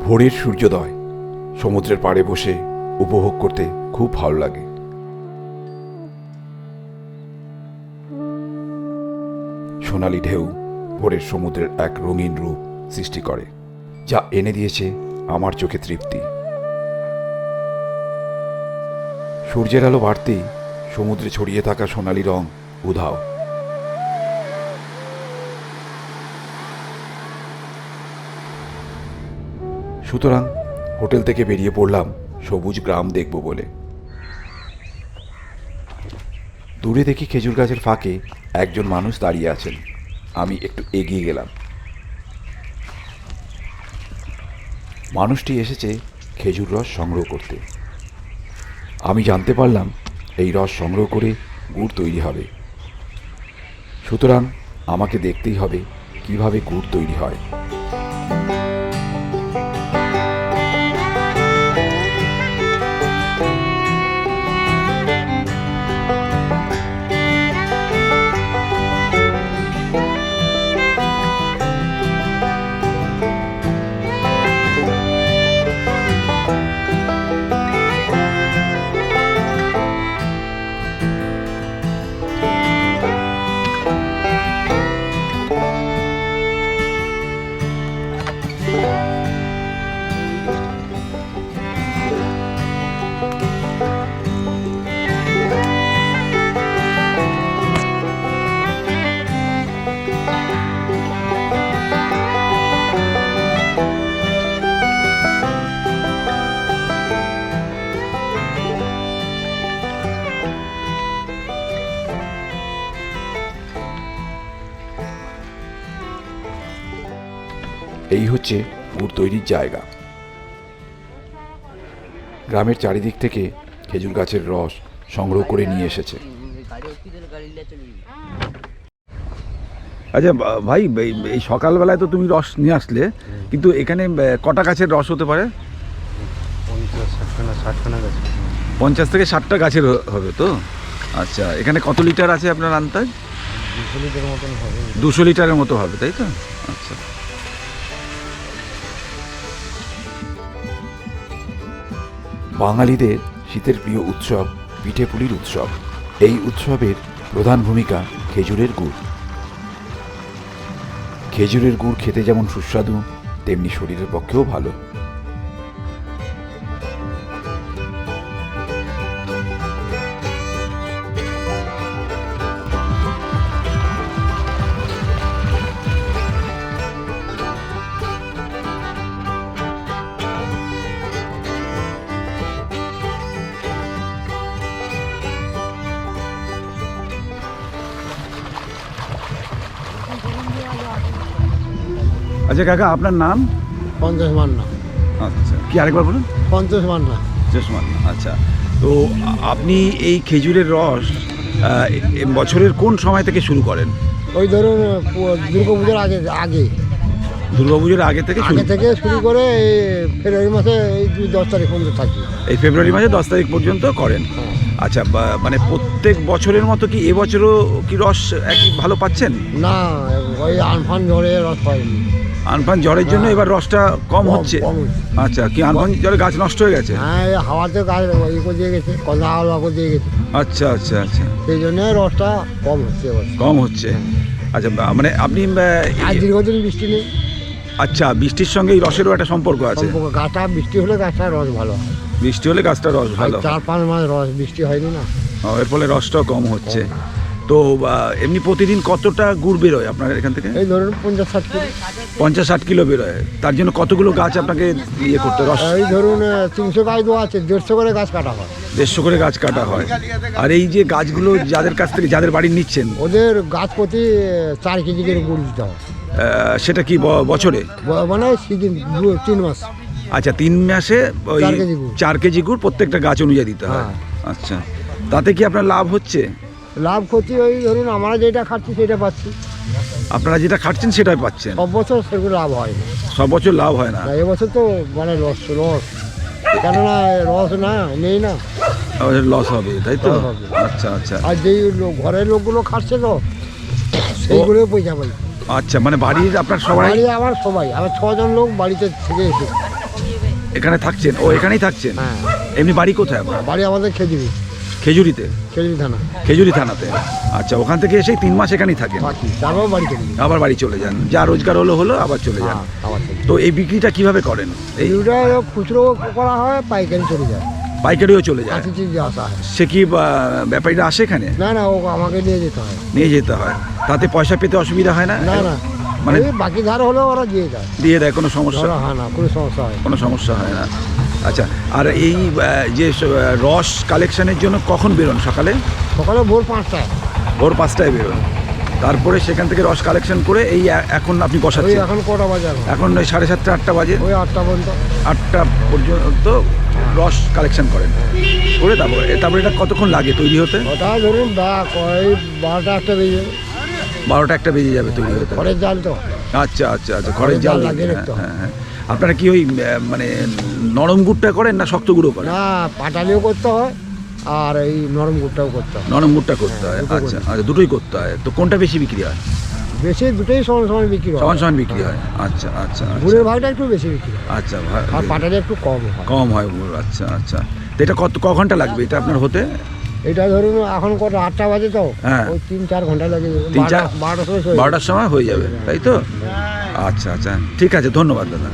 ভোরের সূর্যোদয় সমুদ্রের পাড়ে বসে উপভোগ করতে খুব ভালো লাগে। সোনালি ঢেউ ভোরের সমুদ্রের এক রঙিন রূপ সৃষ্টি করে, যা এনে দিয়েছে আমার চোখে তৃপ্তি। সূর্যের আলো বাড়তেই সমুদ্রে ছড়িয়ে থাকা সোনালি রং উধাও। সুতরাং হোটেল থেকে বেরিয়ে পড়লাম সবুজ গ্রাম দেখব বলে। দূরে দেখি খেজুর গাছের ফাঁকে একজন মানুষ দাঁড়িয়ে আছেন। আমি একটু এগিয়ে গেলাম। মানুষটি এসেছে খেজুর রস সংগ্রহ করতে। আমি জানতে পারলাম এই রস সংগ্রহ করে গুড় তৈরি হবে। সুতরাং আমাকে দেখতেই হবে কিভাবে গুড় তৈরি হয়। এই হচ্ছে গুড় তৈরির জায়গা। গ্রামের চারিদিক থেকে খেজুর গাছের রস সংগ্রহ করে নিয়ে এসেছে। আচ্ছা ভাই, এই সকালবেলায় তো তুমি রস নিয়ে আসলে, কিন্তু এখানে কটা গাছের রস হতে পারে? 50 থেকে 60টা গাছের হবে তো? আচ্ছা, এখানে কত লিটার আছে আপনার আন্দাজ? 200 লিটারের মতন হবে। 200 লিটারের মতো হবে, তাই তো? আচ্ছা। বাঙালিদের শীতের প্রিয় উৎসব পিঠেপুলির উৎসব। এই উৎসবের প্রধান ভূমিকা খেজুরের গুড়। খেজুরের গুড় খেতে যেমন সুস্বাদু, তেমনি শরীরের পক্ষেও ভালো। আচ্ছা কাকা, আপনার নাম? 50 মান্না। আচ্ছা, কি আরেকবার বলুন? 50 মান্না। আচ্ছা, তো আপনি এই খেজুরের রস বছরের কোন সময় থেকে শুরু করেন? ওই ধরুন দুর্গাপুজোর আগে দুর্গাপুজোর আগে থেকে শুরু করে এই ফেব্রুয়ারি মাসে এই 10 তারিখ পর্যন্ত থাকি। এই ফেব্রুয়ারি মাসে 10 তারিখ পর্যন্ত করেন? আচ্ছা, মানে প্রত্যেক বছরের মতো কি এবছরও কি রস একই ভালো পাচ্ছেন? না, ওই আমফান ঝড়ে রস পাইনি। আমফান ঝড়ের জন্য এবার রসটা কম হচ্ছে? আচ্ছা, কি আমফান ঝড়ে গাছ নষ্ট হয়ে গেছে? হ্যাঁ, হাওয়াতে গাছ ই করে দিয়ে গেছে, কলা হাওয়া করে দিয়ে গেছে। আচ্ছা আচ্ছা আচ্ছা, সেই জন্য রসটা কম হচ্ছে। কম হচ্ছে। আচ্ছা, মানে আপনি দীর্ঘদিন বৃষ্টি নেই। আচ্ছা, বৃষ্টির সঙ্গে এই রসেরও একটা সম্পর্ক আছে? গাছটা বৃষ্টি হলে গাছটার রস ভালো হয়। বৃষ্টি হলে গাছটা রস ভালো। 4-5 মাস রস বৃষ্টি হয়নি না, এর ফলে রসটাও কম হচ্ছে। তো এমনি প্রতিদিন কতটা গুড় বেরোয় আপনার এখান থেকে? এই ধরুন 50-60 কিলো। 50-60 কিলো বেরোয়। তার জন্য কতগুলো গাছ আপনাকে ইয়ে করতে? রস এই ধরুন 300 গাছ দেওয়া আছে, 150 করে গাছ কাটা হয়। 150 করে গাছ কাটা হয়। আর এই যে গাছগুলো যাদের কাছ থেকে, যাদের বাড়ি নিচ্ছেন, ওদের গাছ প্রতি 4 কেজি করে গুড় দিতে হয়। সেটা কি বছরে? মানে সিজন 3 মাস। আচ্ছা, 3 মাসে ওই 4 কেজি গুড় প্রত্যেকটা গাছ অনুযায়ী দিতে হয়। আচ্ছা, তাতে কি আপনার লাভ হচ্ছে? লাভ ক্ষতি ওই ধরুন আমরা যেটা খাচ্ছি সেটা পাচ্ছি। আপনারা যেটা খাচ্ছেন সেটাই পাচ্ছেন? সব বছর সেগুলো লাভ হয় না। সব বছর লাভ হয় না? এবছর তো মানে লস, কেননা রস না নেই না, লস হবে, তাই তো? আচ্ছা আচ্ছা। আর যেই ঘরের লোকগুলো খাচ্ছে তো সেইগুলো পয়সা পাই। আচ্ছা, মানে বাড়ির আপনার সবাই? বাড়ি আমার সবাই, আমার 6 জন লোক বাড়িতে থেকে এসে। এখানে থাকছেন? ও এখানেই থাকছেন? হ্যাঁ। এমনি বাড়ি কোথায় আপনার? বাড়ি আমাদের খেজুরি, খেজুরিতে? খেজুরি থানা। খেজুরি থানাতে। আচ্ছা, ওখান থেকে এসে 3 মাস এখানেই থাকেন? বাকি তারপর বাড়ি চলে যাই। আবার বাড়ি চলে যান, যা রোজগার হলো আবার চলে যান। হ্যাঁ, আবার চলে যাই। তো এই বিক্রিটা কিভাবে করেন? এই খেজুরিটা খুচরো করা হয়, পাইকারি চলে যায়, পাইকারিও চলে যায়? কাছে চিজে আসা হয়। সে কি ব্যাপারীরা আসে এখানে? না না, ও আমাকে নিয়ে যেতে হয়। নিয়ে যেতে হয়? তাতে পয়সা পেতে অসুবিধা হয় না? না না, মানে মানে বাকি ধার হলেও ওরা দিয়ে দেয়। দিয়ে দেয়, কোনো সমস্যা? ধরা হয় না, কোনো সমস্যা হয় না। কোনো সমস্যা হয় না। আচ্ছা, আর এই যে রস কালেকশনের জন্য কখন বেরোন? সকালে? সকালে ভোর 5টায়। ভোর 5টায় বেরোন, তারপরে সেখান থেকে রস কালেকশন করে এই এখন আপনি ওই বসাচ্ছেন? এখন কটা বাজে? এখন ওই 7:30 8টা বাজে? ওই 8টা পর্যন্ত। 8টা পর্যন্ত রস কালেকশন করেন করে তারপরে এটা কতক্ষণ লাগে তৈরি হতে? ওটা ধরুন ওই 12টা 1টা বেজে যাবে। 12টা 1টা বেজে যাবে তৈরি হতে? ঘরের জাল তো। আচ্ছা আচ্ছা আচ্ছা, ঘরের জাল লাগিয়ে হ্যাঁ রাখতে হয়। হ্যাঁ হ্যাঁ। আপনারা কি ওই মানে নরম গুড়টা করেন না শক্ত গুঁড়ো করেন? না, পাটালিও করতে হয় আর এই নরম গুড়টাও করতে হয়। নরম গুড়টা করতে হয়? দুটো আচ্ছা আচ্ছা, দুটোই করতে হয়। তো কোনটা বেশি বিক্রি হয়? বেশি দুটোই সমান সমান বিক্রি হয়। সমান সমান বিক্রি হয়? আচ্ছা আচ্ছা গুড়ের ভাগটা একটু বেশি বিক্রি হয়, আচ্ছা। আর পাটালি একটু কম হয়। কম হয় গুড়? আচ্ছা আচ্ছা। তো এটা ক ঘন্টা লাগবে এটা আপনার হতে? এটা ধরুন এখন কটা 8টা বাজে তো, হ্যাঁ। ওই 3-4 ঘন্টা লাগে। 3-4 12টার সময় 12টার সময় হয়ে যাবে, তাই তো? আচ্ছা আচ্ছা, ঠিক আছে, ধন্যবাদ দাদা।